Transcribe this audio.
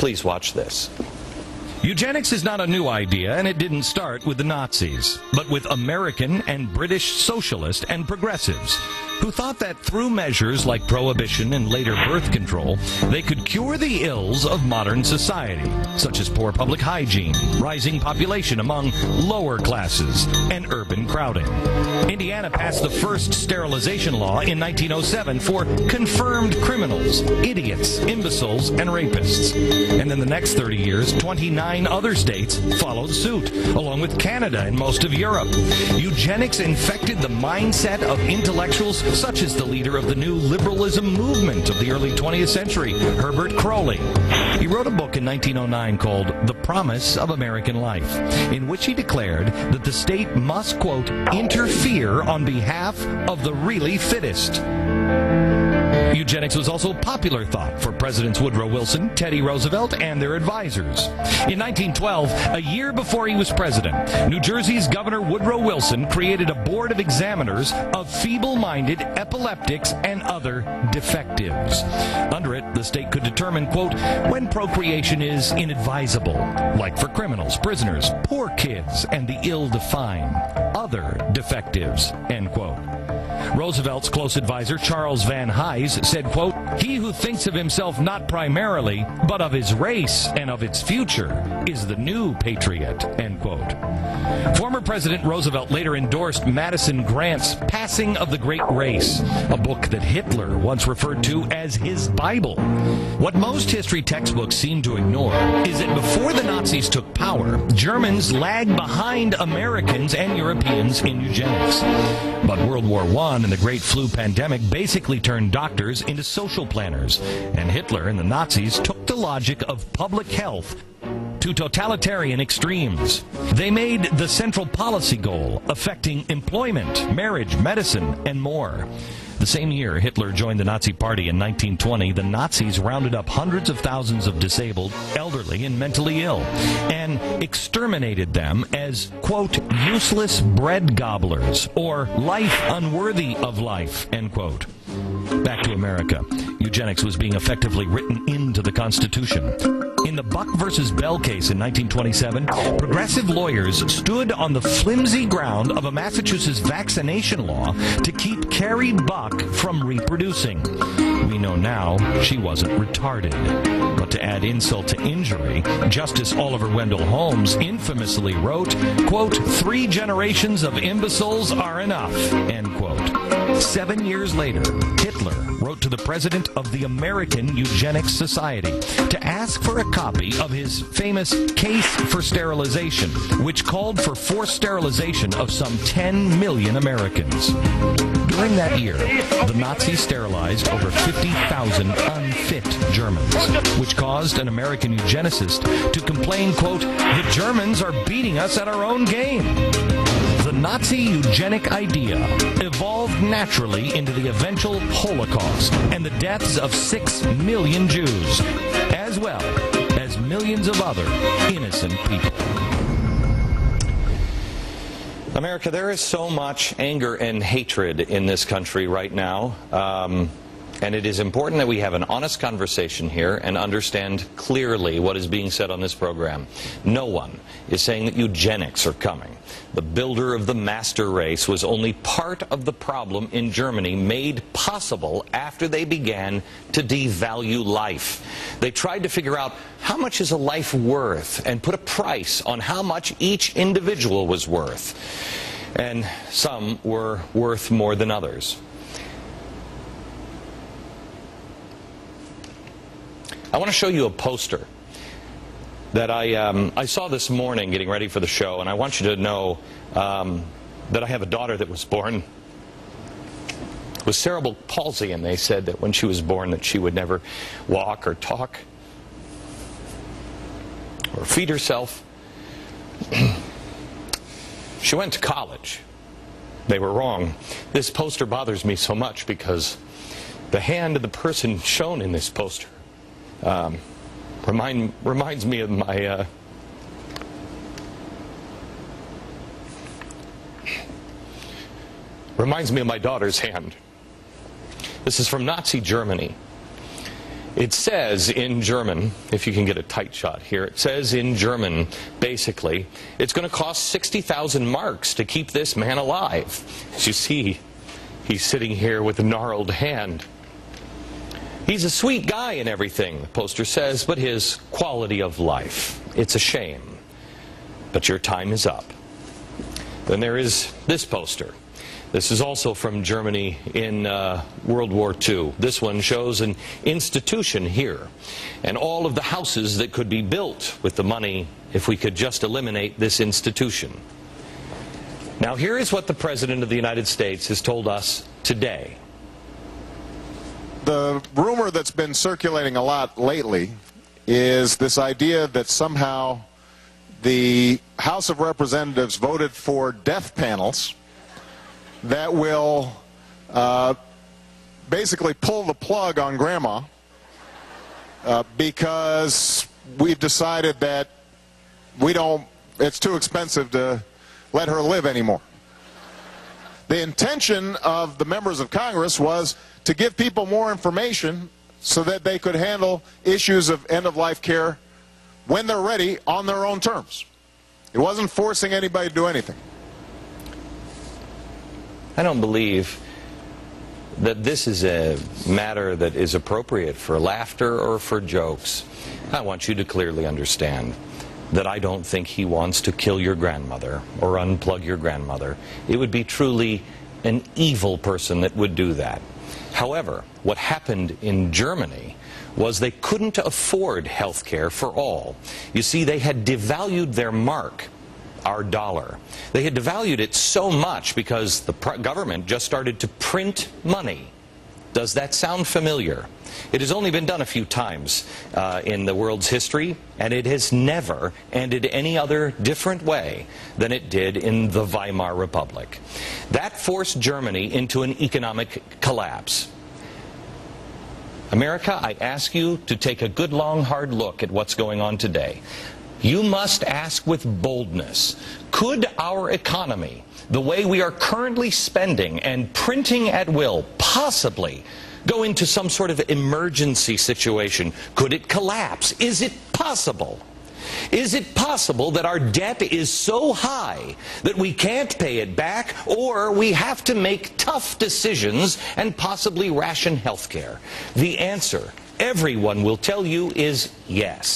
Please watch this. Eugenics is not a new idea, and it didn't start with the Nazis, but with American and British socialists and progressives who thought that through measures like prohibition and later birth control, they could cure the ills of modern society, such as poor public hygiene, rising population among lower classes, and urban crowding. Indiana passed the first sterilization law in 1907 for confirmed criminals, idiots, imbeciles, and rapists. And in the next 30 years, 29 other states followed suit, along with Canada and most of Europe. Eugenics infected the mindset of intellectuals such as the leader of the new liberalism movement of the early 20th century, Herbert Croly. He wrote a book in 1909 called The Promise of American Life, in which he declared that the state must, quote, interfere on behalf of the really fittest. Eugenics was also popular thought for Presidents Woodrow Wilson, Teddy Roosevelt, and their advisors. In 1912, a year before he was president, New Jersey's Governor Woodrow Wilson created a board of examiners of feeble-minded epileptics and other defectives. Under it, the state could determine, quote, when procreation is inadvisable, like for criminals, prisoners, poor kids, and the ill-defined, other defectives, end quote. Roosevelt's close advisor, Charles Van Hise, said, quote, he who thinks of himself not primarily, but of his race and of its future, is the new patriot, end quote. Former President Roosevelt later endorsed Madison Grant's Passing of the Great Race, a book that Hitler once referred to as his Bible. What most history textbooks seem to ignore is that before the Nazis took power, Germans lagged behind Americans and Europeans in eugenics. But World War I and the Great Flu pandemic basically turned doctors into social planners, and Hitler and the Nazis took the logic of public health to totalitarian extremes. They made the central policy goal affecting employment, marriage, medicine, and more. The same year Hitler joined the Nazi Party in 1920, the Nazis rounded up hundreds of thousands of disabled, elderly, and mentally ill, and exterminated them as, quote, useless bread gobblers, or life unworthy of life, end quote. Back to America. Eugenics was being effectively written into the Constitution. In the Buck versus Bell case in 1927, progressive lawyers stood on the flimsy ground of a Massachusetts vaccination law to keep Carrie Buck from reproducing. We know now she wasn't retarded. But to add insult to injury, Justice Oliver Wendell Holmes infamously wrote, quote, 3 generations of imbeciles are enough, end quote. 7 years later, Hitler wrote to the president of the American Eugenics Society to ask for a copy of his famous Case for Sterilization, which called for forced sterilization of some 10 million Americans. During that year, the Nazis sterilized over 50,000 unfit Germans, which caused an American eugenicist to complain, quote, the Germans are beating us at our own game. The Nazi eugenic idea evolved naturally into the eventual Holocaust and the deaths of 6 million Jews, as well as millions of other innocent people. America, there is so much anger and hatred in this country right now, and it is important that we have an honest conversation here and understand clearly what is being said on this program. No one is saying that eugenics are coming. The builder of the master race was only part of the problem in Germany, made possible after they began to devalue life. They tried to figure out how much is a life worth and put a price on how much each individual was worth. And some were worth more than others. I want to show you a poster that I saw this morning getting ready for the show, and I want you to know that I have a daughter that was born with cerebral palsy, and they said that when she was born that she would never walk or talk or feed herself. She went to college. They were wrong. This poster bothers me so much because the hand of the person shown in this poster reminds me of my daughter's hand. This is from Nazi Germany, It says in German, if you can get a tight shot here, it says in German, basically, it's going to cost 60,000 marks to keep this man alive. As you see, he's sitting here with a gnarled hand. He's a sweet guy and everything, the poster says, but his quality of life, it's a shame. But your time is up. Then there is this poster. This is also from Germany in World War II. This one shows an institution here and all of the houses that could be built with the money if we could just eliminate this institution. Now here is what the President of the United States has told us today. The rumor that's been circulating a lot lately is this idea that somehow the House of Representatives voted for death panels that will basically pull the plug on Grandma because we've decided that it's too expensive to let her live anymore. The intention of the members of Congress was to give people more information so that they could handle issues of end-of-life care when they're ready on their own terms. It wasn't forcing anybody to do anything. I don't believe that this is a matter that is appropriate for laughter or for jokes. I want you to clearly understand that I don't think he wants to kill your grandmother or unplug your grandmother. It would be truly an evil person that would do that. However, what happened in Germany was they couldn't afford health care for all. You see, they had devalued their mark, our dollar. They had devalued it so much because the government just started to print money. Does that sound familiar? It has only been done a few times in the world's history, and it has never ended any other different way than it did in the Weimar Republic. That forced Germany into an economic collapse. America, I ask you to take a good, long, hard look at what's going on today. You must ask with boldness, could our economy, the way we are currently spending and printing at will, possibly go into some sort of emergency situation? Could it collapse? Is it possible? Is it possible that our debt is so high that we can't pay it back, or we have to make tough decisions and possibly ration health care? The answer, everyone will tell you, is yes.